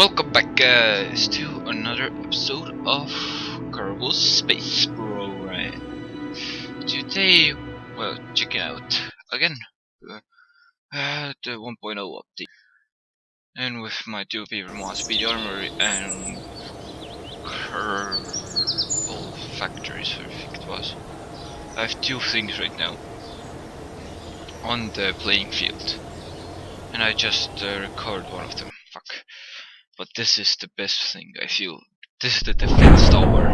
Welcome back guys to another episode of Kerbal Space Program. Today, well, checking out again the 1.0 update, and with my two favorite mods, Speed Armory and Kerbal Factories, I think it was. I have two things right now on the playing field, and I just recorded one of them. Fuck. But this is the best thing, I feel. This is the defense tower.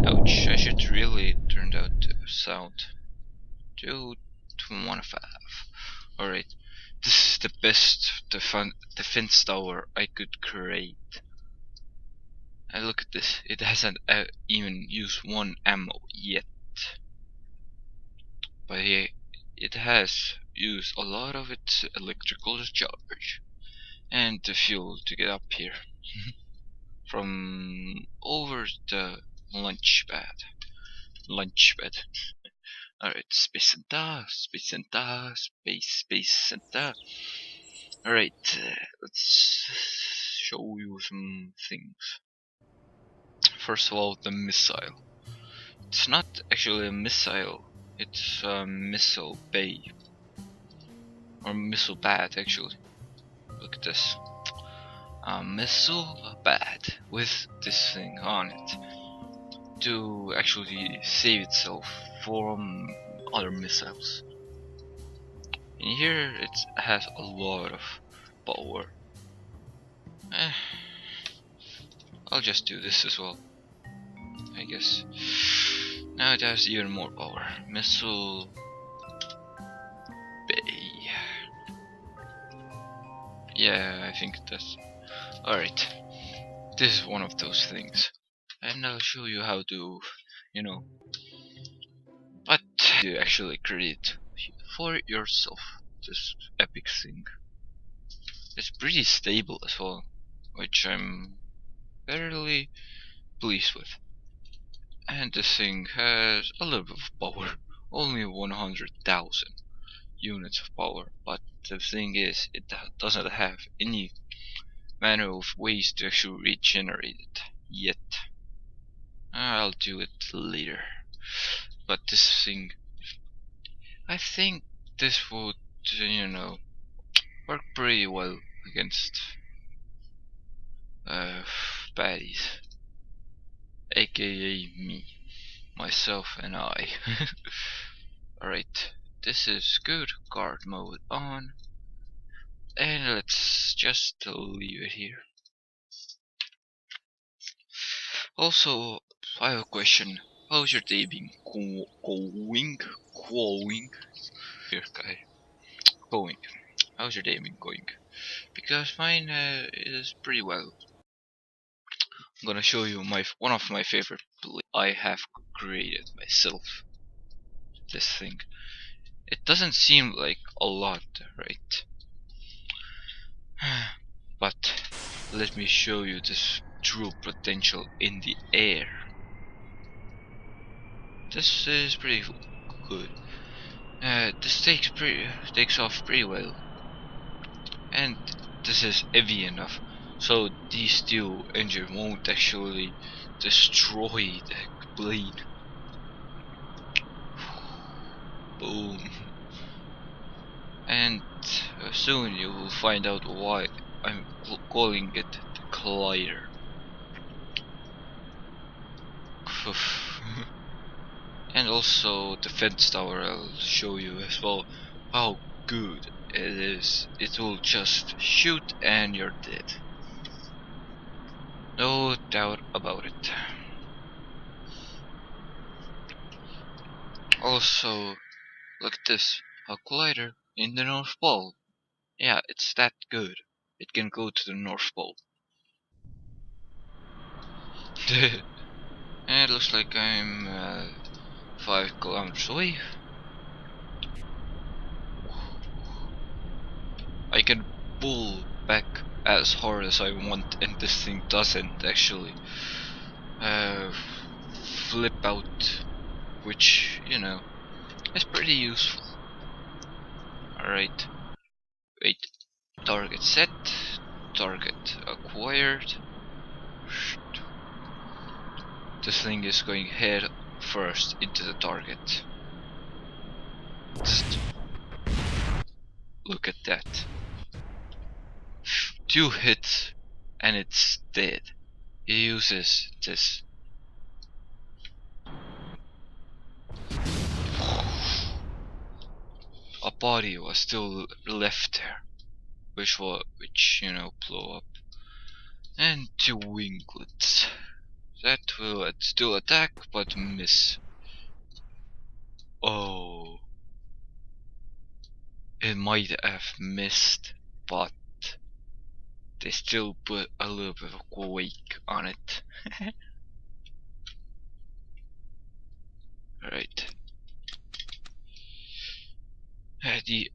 Ouch, I should really turn out the sound to 1.5. Alright, this is the best defense tower I could create. And look at this, it hasn't even used one ammo yet. But it has used a lot of its electrical charge and the fuel to get up here from over the lunch bed. Alright, space center. Alright, let's show you some things. First of all, the missile. It's not actually a missile, it's a missile bay. Or missile pad actually. Look at this. A missile pad with this thing on it to actually save itself from other missiles. In here it has a lot of power. I'll just do this as well, I guess. Now it has even more power. Missile bay. Yeah, I think that's alright. This is one of those things, and I'll show you how to, but to actually create for yourself this epic thing. It's pretty stable as well, which I'm fairly pleased with. And this thing has a little bit of power, only 100,000 units of power, but the thing is, it doesn't have any manner of ways to actually regenerate it yet. I'll do it later. But this thing, I think this would, work pretty well against baddies, aka me, myself and I. Alright, this is good. Guard mode on. And let's just leave it here. Also, I have a question. How's your day been going? Here, guy. Going. How's your day been going? Because mine is pretty well. I'm gonna show you one of my favorite I have created myself. This thing. It doesn't seem like a lot, right? But let me show you this true potential in the air. This is pretty good. This takes off pretty well, and this is heavy enough so the steel engine won't actually destroy the plane. Boom. And soon you will find out why I'm calling it the collider. And also the fence tower, I'll show you as well how good it is. It will just shoot and you're dead. No doubt about it. Also, look at this, a collider in the North Pole. Yeah, it's that good. It can go to the North Pole. And it looks like I'm 5 kilometers away. I can pull back as hard as I want, and this thing doesn't actually flip out, which, is pretty useful. Alright, wait, target set, target acquired. This thing is going head first into the target. Just look at that. 2 hits and it's dead. He uses this. A body was still left there, which you know, blow up. And 2 winglets. That will still attack but miss. Oh, it might have missed, but they still put a little bit of quake on it. Alright.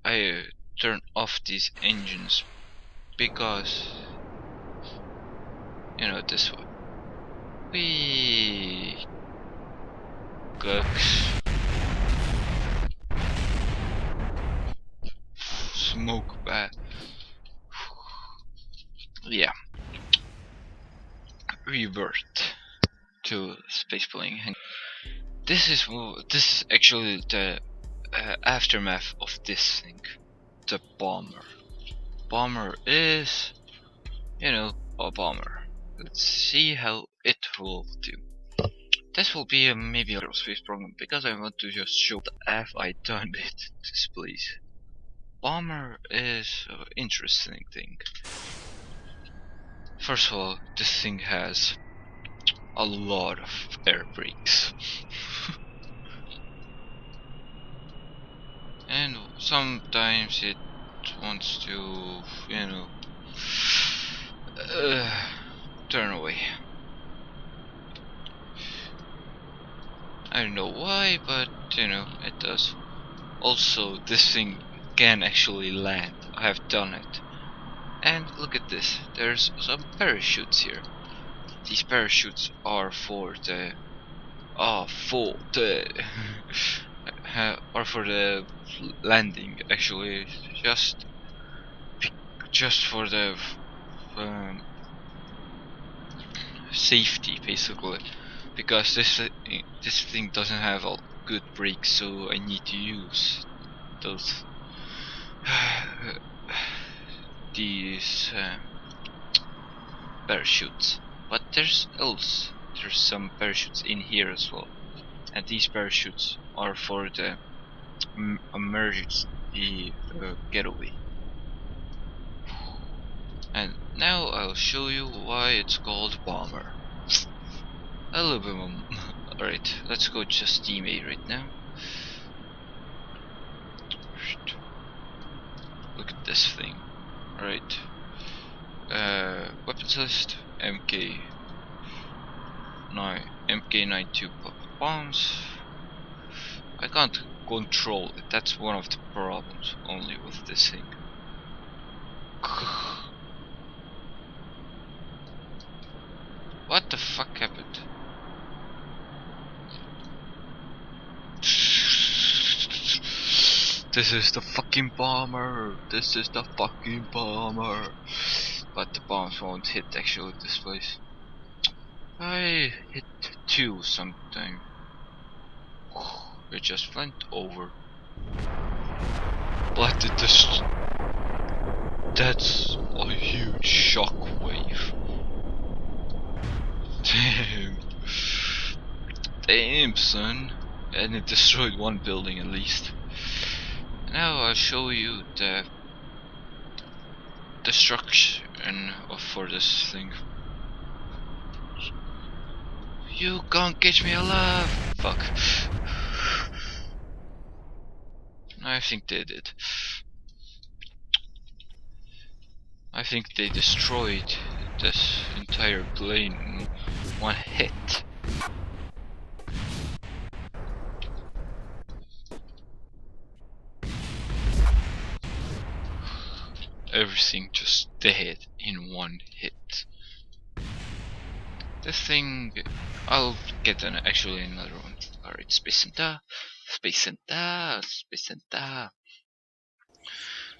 I turn off these engines because, you know, this one. Whee! Cooks. Smoke bad. Yeah. Revert to space playing. This is actually the aftermath of this thing. The bomber. Bomber is, you know, a bomber. Let's see how it will do. This will be maybe a space program because I want to just show the have I done it displays. Bomber is an interesting thing. First of all, this thing has a lot of air brakes. And sometimes it wants to, you know, turn away. I don't know why, but you know, it does. Also, this thing can actually land. I have done it. And look at this, there's some parachutes here. These parachutes are for the are for the landing, actually, just for the safety, basically, because this thing doesn't have a good brakes, so I need to use those these parachutes. But there's some parachutes in here as well, and these parachutes are for the emergency getaway. And now I'll show you why it's called bomber. A little bit more. Alright, let's go just Team A right now. Look at this thing. Alright. Weapons list, MK92 bombs. I can't control it, that's one of the problems only with this thing. What the fuck happened? This is the fucking bomber! This is the fucking bomber! But the bombs won't hit actually this place. I hit 2 sometime. It just went over. But it just... That's a huge shockwave. Damn. Damn, son. And it destroyed 1 building at least. Now I'll show you the destruction for this thing. You can't catch me alive! Fuck. I think they did. I think they destroyed this entire plane in 1 hit. Everything just dead in 1 hit. This thing, I'll get actually another one. Alright, Space Center.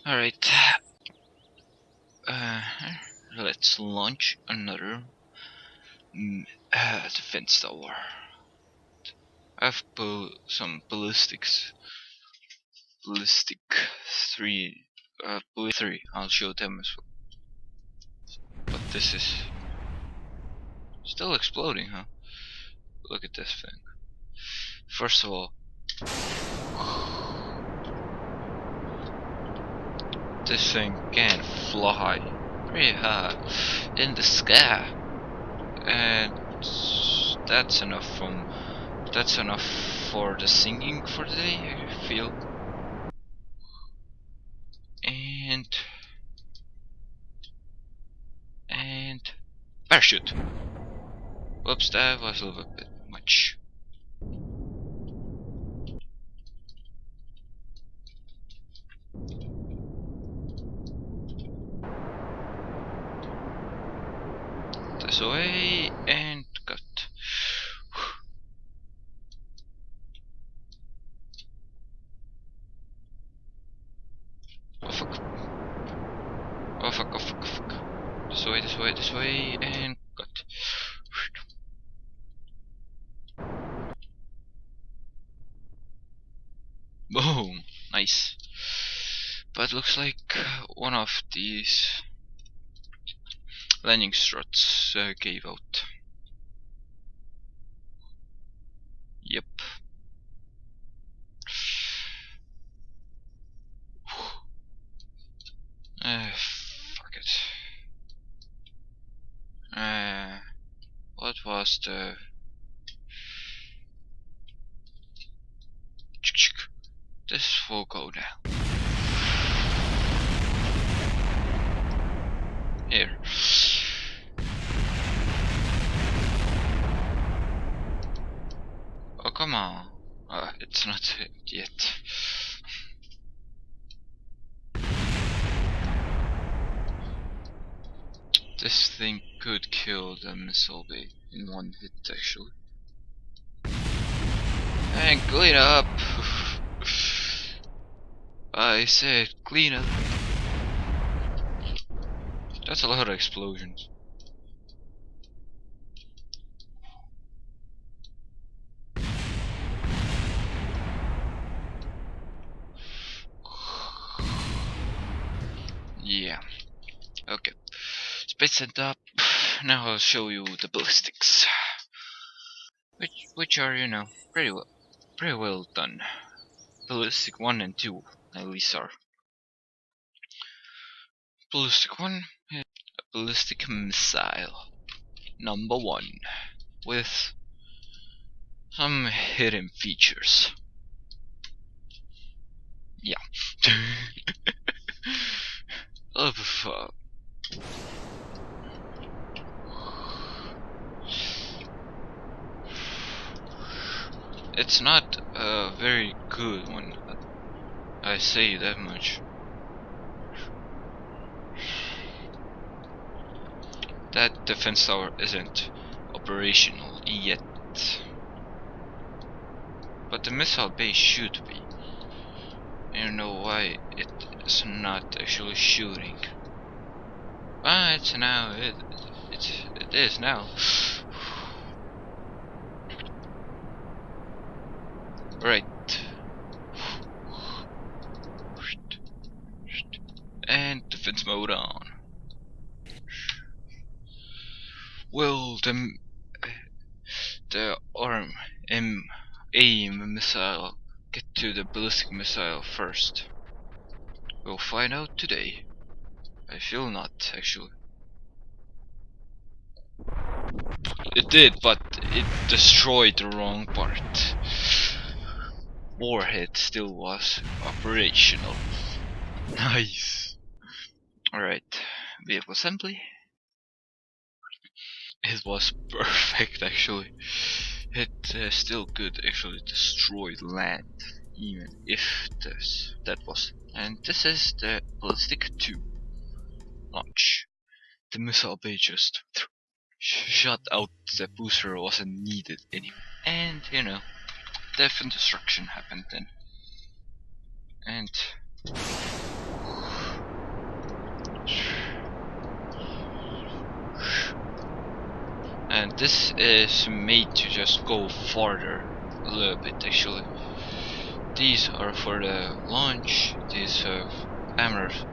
Alright. let's launch another defense tower. I have some ballistic 3, ballistic 3. I'll show them as well. But this is still exploding, huh? Look at this thing. First of all, this thing can fly pretty high in the sky, and that's enough for the singing for the day, I feel. And parachute. Whoops, that was a little bit much. This away and cut. Oh fuck. Oh fuck, oh fuck, oh fuck. This way, and cut. Boom! Nice. But looks like one of these landing struts gave out. Yep. Fuck it. What was the... This will go down. Here. Oh, come on. It's not hit yet. This thing could kill the missile bay in one hit, actually. And clean up! I said clean up. That's a lot of explosions. Yeah. Okay. Space set up. Now I'll show you the ballistics. Which are, you know, pretty well done. Ballistic 1 and 2 at least are. Ballistic 1 is a ballistic missile number 1 with some hidden features. Yeah. It's not a very good one, I say that much. That defense tower isn't operational yet, but the missile base should be. I don't know why it's not actually shooting. Ah, it's now. It is now. Right. And defense mode on. Will the AIM missile get to the ballistic missile first? We'll find out today. I feel not, actually. It did, but it destroyed the wrong part. Warhead still was operational. Nice. Alright, vehicle assembly. It was perfect, actually. It still could actually destroy land, even if that was. And this is the ballistic 2 launch. The missile bay just shut out the booster, wasn't needed anymore. And you know, death and destruction happened then. And And this is made to just go farther a little bit actually. These are for the launch, these have hammers.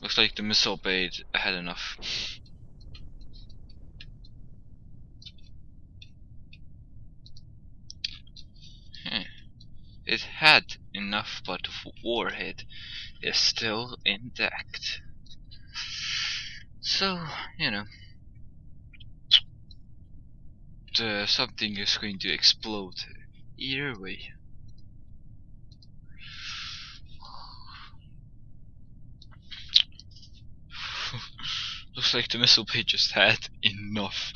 Looks like the missile bay had enough. It had enough, but the warhead is still intact. So, you know, something is going to explode either way. Looks like the missile bay just had enough.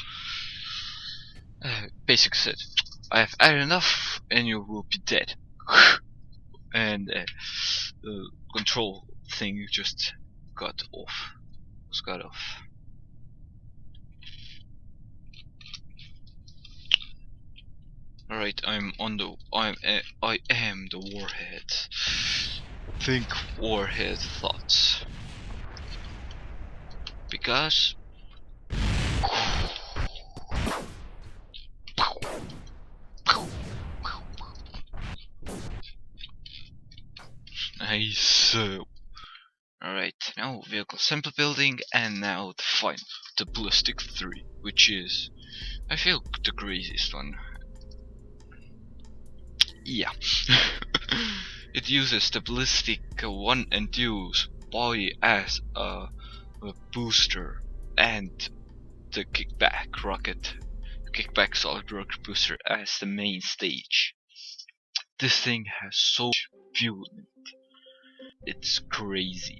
Basic said, I have had enough and you will be dead. And the control thing just got off. Was cut off. Alright, I am the warhead. Think warhead thoughts. Because nice. Alright, now vehicle sample building, and now the final, the ballistic 3, which is, I feel, the craziest one. Yeah. It uses the ballistic 1 and 2's body as a booster, and the kickback solid rocket booster as the main stage. This thing has so much fuel in it. It's crazy.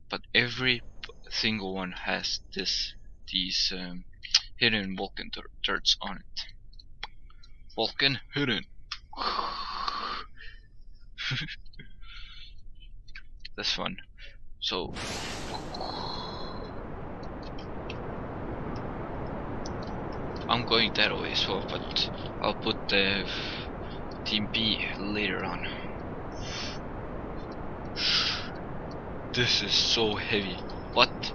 But every single one has these hidden Vulcan turrets on it. Vulcan hidden. That's fun. So I'm going that way as well, but I'll put the Team B later on. This is so heavy, but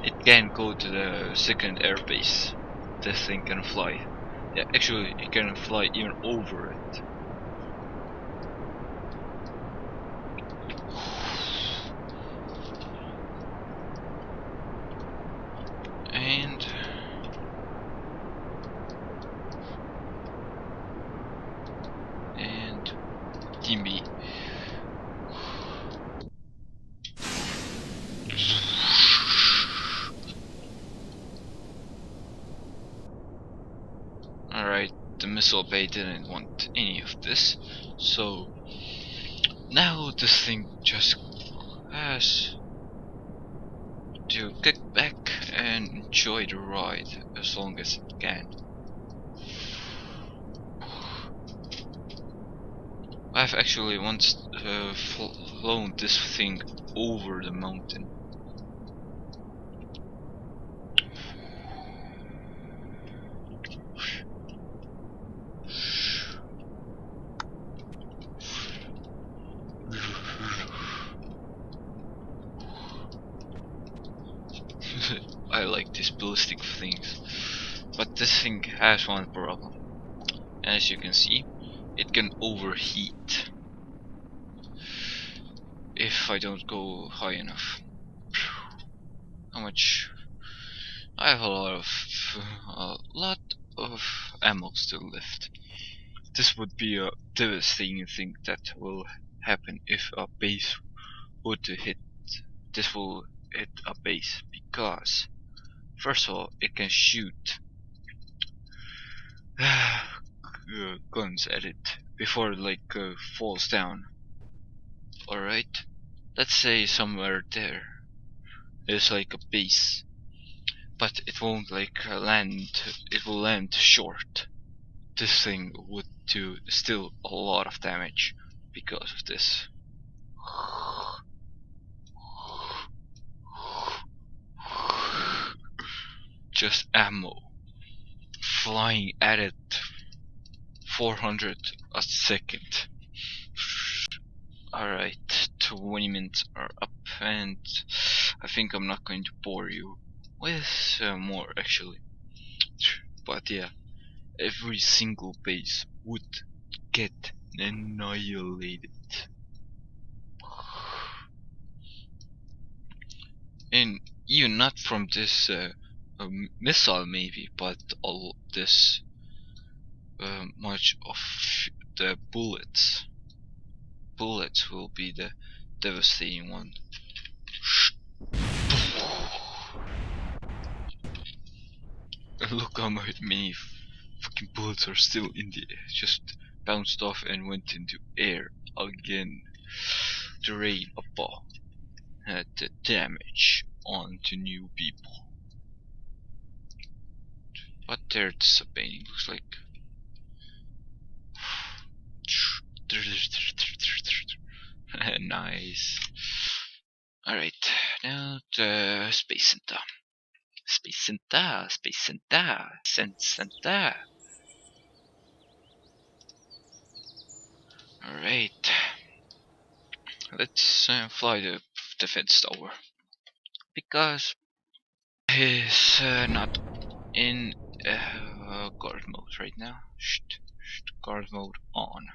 it can go to the second airbase. This thing can fly. Yeah, actually it can fly even over it. And Team B. Alright, the missile bay didn't want any of this, so now this thing just has to kick back and enjoy the ride as long as it can. I've actually once flown this thing over the mountain. I like these ballistic things, but this thing has one problem. As you can see, it can overheat if I don't go high enough. How much? I have a lot of ammo still left. This would be a devastating thing that will happen if a base would hit. This will hit a base because, first of all, it can shoot guns at it before it falls down. Alright, let's say somewhere there is like a base, but it won't land. It will land short. This thing would do still a lot of damage because of this. Just ammo flying at it 400 a second. Alright, 20 minutes are up and I think I'm not going to bore you with more actually. But yeah, every single base would get annihilated. And even not from this missile maybe, but all this much of the bullets. Bullets will be the devastating one. Look how many fucking bullets are still in the air. Just bounced off and went into air again. The rain above had the damage onto new people. But there the sub-painting looks like. Nice. Alright, now the Space Center. Space Center, Space Center, Center. Alright. Let's fly the defense tower. Because he's not in guard mode right now. Guard mode on.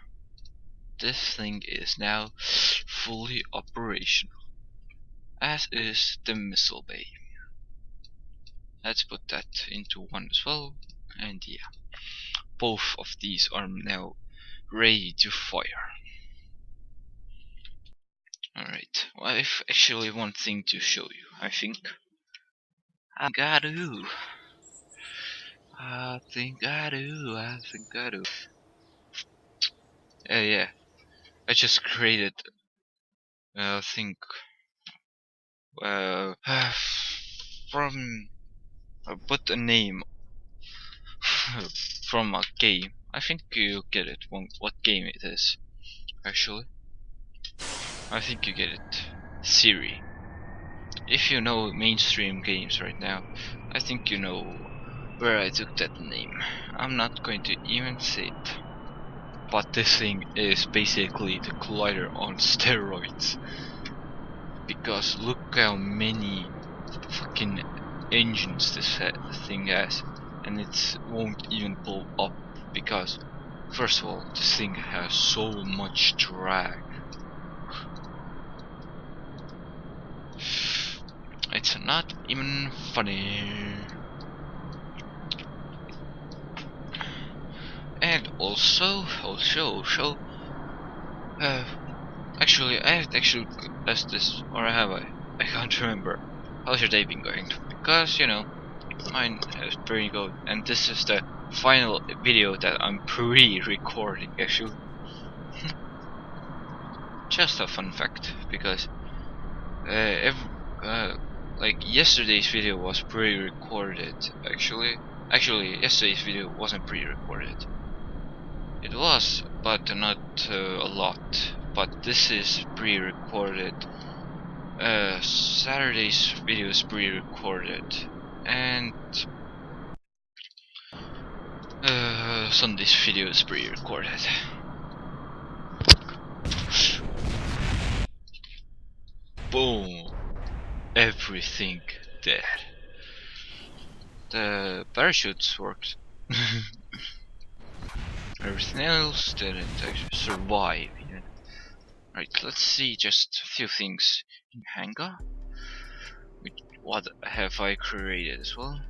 This thing is now fully operational, as is the missile bay. Let's put that into one as well, and yeah, both of these are now ready to fire. Alright, well, I've actually one thing to show you, I think. I think I do. Yeah, I just created I think from put a name from a game. I think you get it. What game it is? Actually, I think you get it. Siri. If you know mainstream games right now, I think you know where I took that name. I'm not going to even say it. But this thing is basically the collider on steroids. Because look how many fucking engines this thing has, and it won't even blow up because, first of all, this thing has so much drag. It's not even funny. And also, actually, I have actually asked this, or have I? I can't remember. How's your day been going? Because, you know, mine has pretty good, and this is the final video that I'm pre-recording, actually. Just a fun fact, because like yesterday's video was pre-recorded. Actually, yesterday's video wasn't pre-recorded. It was, but not a lot. But this is pre-recorded. Saturday's video is pre-recorded, and Sunday's video is pre-recorded. Boom! Everything dead. The parachutes worked. Everything else didn't actually survive even. Right, let's see just a few things in hangar. What have I created as well?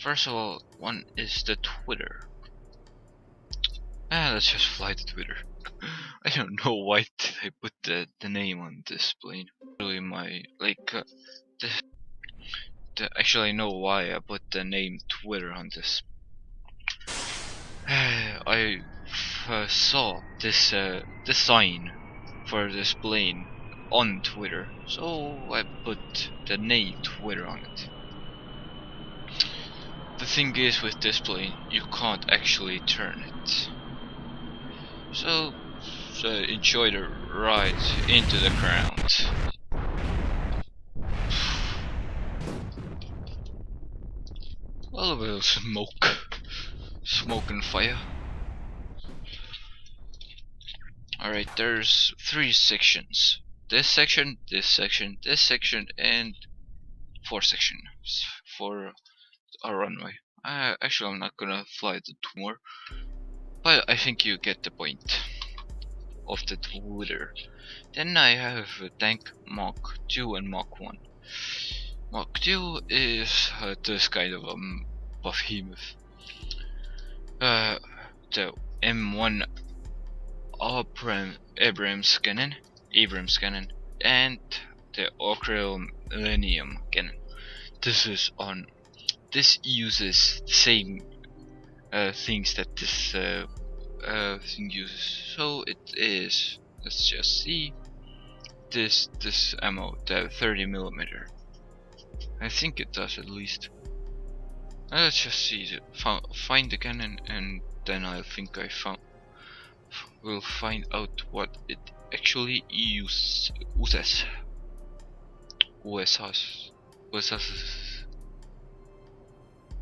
First of all, one is the Twitter. Let's just fly the Twitter. I don't know why did I put the name on this plane. Really, my actually I know why I put the name Twitter on this. I saw this sign for this plane on Twitter, so I put the name Twitter on it. The thing is, with this plane, you can't actually turn it. So enjoy the ride into the ground. Well, a little smoke and fire. Alright, there's 3 sections this section, this section, this section, and 4 sections for a runway. Actually, I'm not gonna fly the 2 more, but I think you get the point of the Twitter. Then I have a tank Mach 2 and Mach 1. Mach 2 is this kind of a behemoth. The M1 Abrams cannon, and the Ockrell Millennium cannon. This uses the same things that this thing uses. So it is. Let's just see. This ammo, the 30mm. I think it does at least. Let's just see. Find the cannon, and then I think we'll find out what it actually uses.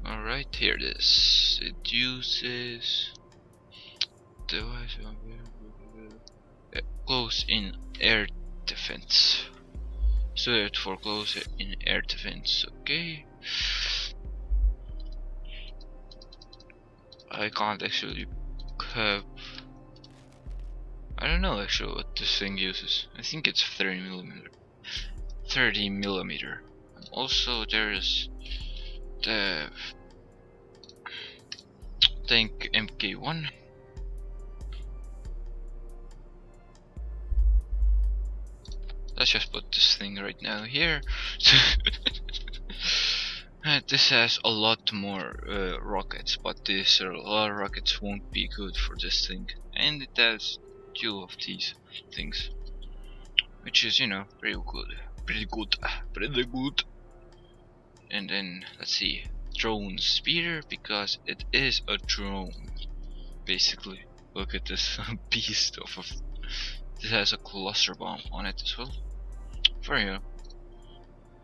Alright, here it is. It uses close in air defense. Suited for close in air defense. Okay. I can't actually have. I don't know actually what this thing uses. I think it's 30mm. 30mm. And also there's the tank MK1. Let's just put this thing right now here. This has a lot more rockets, but these rockets won't be good for this thing. And it has 2 of these things, which is, you know, pretty good. And then let's see, drone speeder, because it is a drone basically. Look at this beast of a. This has a cluster bomb on it as well, for you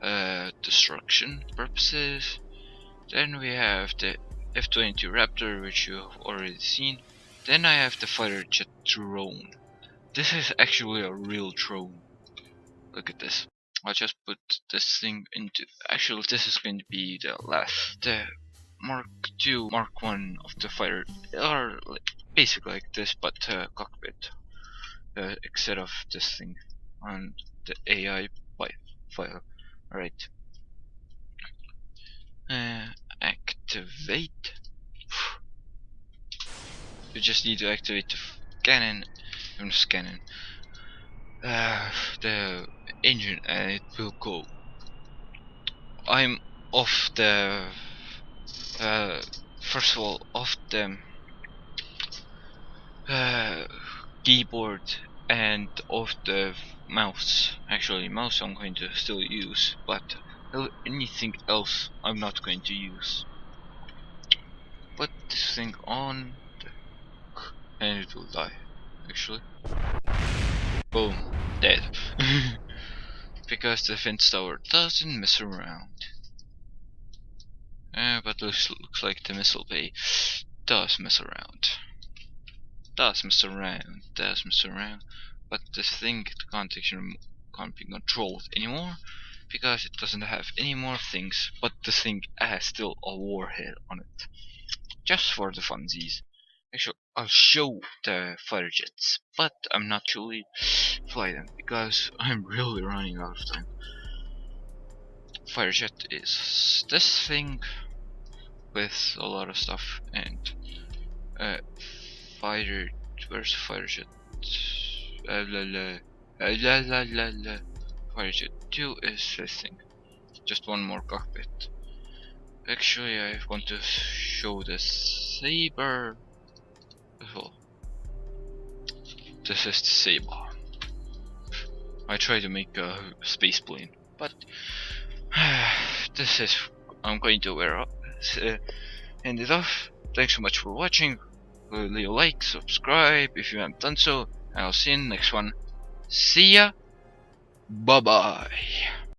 know, destruction purposes. Then we have the F-22 Raptor, which you have already seen. Then I have the fighter jet drone. This is actually a real drone. Look at this. I'll just put this thing into. Actually, this is going to be the last. The Mark 2, Mark 1 of the fighter are basically like this, but cockpit. Instead of this thing on the AI file. Alright. Activate. You just need to activate the cannon. Cannon. The engine, and it will go. I'm off the. First of all, off the keyboard and off the mouse. Actually, mouse I'm going to still use, but anything else I'm not going to use. Put this thing on, and it will die. Actually, boom, dead. Because the fence tower doesn't mess around. But this looks like the missile bay does mess around. Does mess around. But this thing can't be controlled anymore, because it doesn't have any more things. But the thing has still a warhead on it, just for the funsies. Actually, I'll show the fighter jets, but I'm not actually fly them because I'm really running out of time. Fighter jet is this thing with a lot of stuff, and fighter. Where's fighter jet? Fighter jet 2 is this thing. Just one more cockpit. Actually, I want to show the Saber as well. This is the Saber. I try to make a space plane, but this is. I'm going to end it off. Thanks so much for watching. Leave a like, subscribe if you haven't done so, and I'll see you in the next one. See ya. Bye bye.